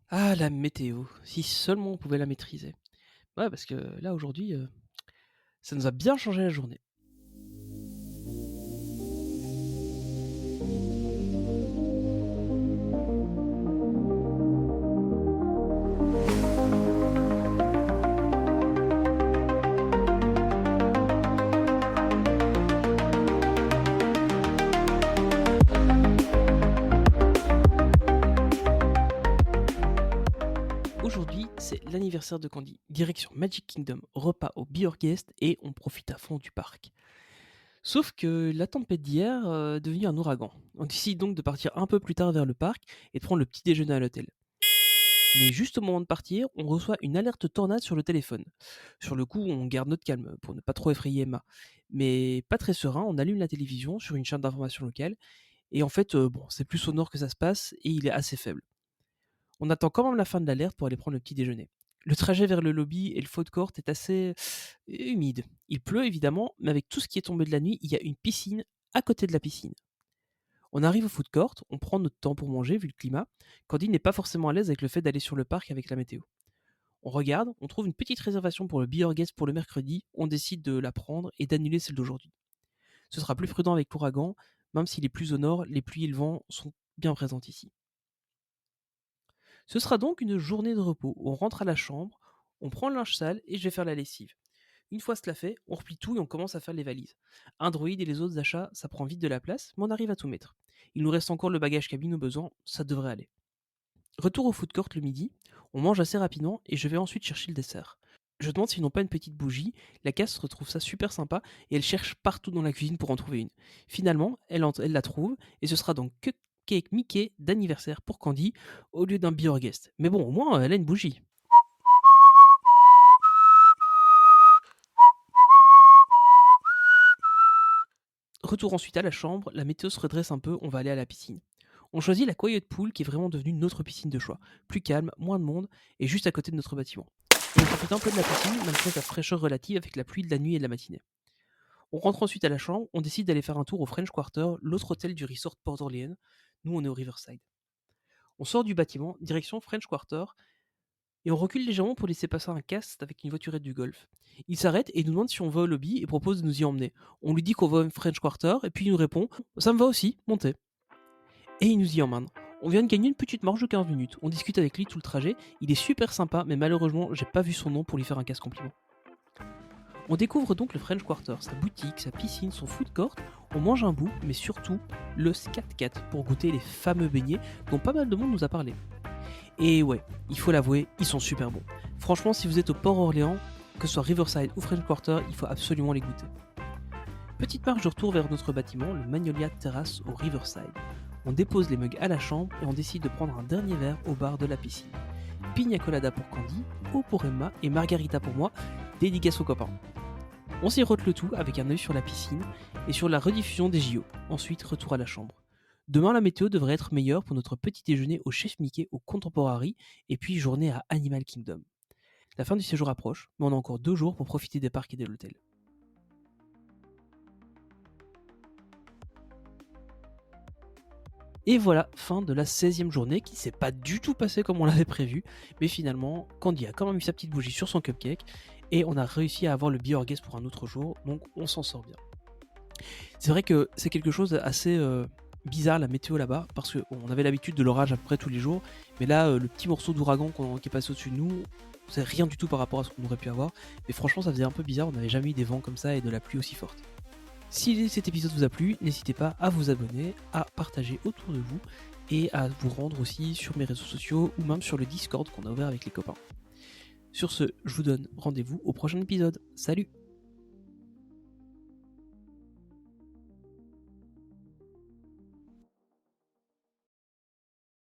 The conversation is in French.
Ah, la météo, si seulement on pouvait la maîtriser. Ouais, parce que là, aujourd'hui, ça nous a bien changé la journée. Aujourd'hui, c'est l'anniversaire de Candy. Direction Magic Kingdom, repas au Be Our Guest et on profite à fond du parc. Sauf que la tempête d'hier est devenue un ouragan. On décide donc de partir un peu plus tard vers le parc et de prendre le petit déjeuner à l'hôtel. Mais juste au moment de partir, on reçoit une alerte tornade sur le téléphone. Sur le coup, on garde notre calme pour ne pas trop effrayer Emma. Mais pas très serein, on allume la télévision sur une chaîne d'information locale et en fait, bon, c'est plus sonore que ça se passe et il est assez faible. On attend quand même la fin de l'alerte pour aller prendre le petit déjeuner. Le trajet vers le lobby et le food court est assez humide. Il pleut évidemment, mais avec tout ce qui est tombé de la nuit, il y a une piscine à côté de la piscine. On arrive au food court, on prend notre temps pour manger vu le climat. Candy n'est pas forcément à l'aise avec le fait d'aller sur le parc avec la météo. On regarde, on trouve une petite réservation pour le Be Our Guest pour le mercredi, on décide de la prendre et d'annuler celle d'aujourd'hui. Ce sera plus prudent avec l'ouragan, même s'il est plus au nord, les pluies et le vent sont bien présents ici. Ce sera donc une journée de repos. On rentre à la chambre, on prend le linge sale et je vais faire la lessive. Une fois cela fait, on replie tout et on commence à faire les valises. Android et les autres achats, ça prend vite de la place, mais on arrive à tout mettre. Il nous reste encore le bagage cabine au besoin, ça devrait aller. Retour au food court le midi, on mange assez rapidement et je vais ensuite chercher le dessert. Je demande s'ils n'ont pas une petite bougie, la casse retrouve ça super sympa et elle cherche partout dans la cuisine pour en trouver une. Finalement, elle la trouve et ce sera donc cupcake Mickey d'anniversaire pour Candy au lieu d'un Be Our Guest. Mais bon, au moins elle a une bougie. Retour ensuite à la chambre, la météo se redresse un peu, on va aller à la piscine. On choisit la Quiet Pool qui est vraiment devenue notre piscine de choix. Plus calme, moins de monde et juste à côté de notre bâtiment. On profite un peu de la piscine malgré sa fraîcheur relative avec la pluie de la nuit et de la matinée. On rentre ensuite à la chambre, on décide d'aller faire un tour au French Quarter, l'autre hôtel du resort Port Orleans. Nous, on est au Riverside. On sort du bâtiment, direction French Quarter, et on recule légèrement pour laisser passer un cast avec une voiturette du Golf. Il s'arrête et nous demande si on va au lobby et propose de nous y emmener. On lui dit qu'on va au French Quarter, et puis il nous répond ça me va aussi, montez. Et il nous y emmène. On vient de gagner une petite marge de 15 minutes. On discute avec lui tout le trajet. Il est super sympa, mais malheureusement, j'ai pas vu son nom pour lui faire un casse compliment. On découvre donc le French Quarter, sa boutique, sa piscine, son food court. On mange un bout, mais surtout le Scat Cat pour goûter les fameux beignets dont pas mal de monde nous a parlé. Et ouais, il faut l'avouer, ils sont super bons. Franchement, si vous êtes au Port Orléans, que ce soit Riverside ou French Quarter, il faut absolument les goûter. Petite marche de retour vers notre bâtiment, le Magnolia Terrace au Riverside. On dépose les mugs à la chambre et on décide de prendre un dernier verre au bar de la piscine. Pina colada pour Candy, eau pour Emma et margarita pour moi, dédicace aux copains. On sirote le tout avec un œil sur la piscine et sur la rediffusion des JO. Ensuite, retour à la chambre. Demain, la météo devrait être meilleure pour notre petit déjeuner au Chef Mickey au Contemporary et puis journée à Animal Kingdom. La fin du séjour approche, mais on a encore 2 jours pour profiter des parcs et de l'hôtel. Et voilà, fin de la 16e journée qui s'est pas du tout passée comme on l'avait prévu, mais finalement, Candy a quand même eu sa petite bougie sur son cupcake et on a réussi à avoir le Be Our Guest pour un autre jour, donc on s'en sort bien. C'est vrai que c'est quelque chose d'assez bizarre la météo là-bas, parce qu'on avait l'habitude de l'orage à peu près tous les jours, mais là, le petit morceau d'ouragan qui est passé au-dessus de nous, c'est rien du tout par rapport à ce qu'on aurait pu avoir, mais franchement ça faisait un peu bizarre, on n'avait jamais eu des vents comme ça et de la pluie aussi forte. Si cet épisode vous a plu, n'hésitez pas à vous abonner, à partager autour de vous et à vous rendre aussi sur mes réseaux sociaux ou même sur le Discord qu'on a ouvert avec les copains. Sur ce, je vous donne rendez-vous au prochain épisode. Salut!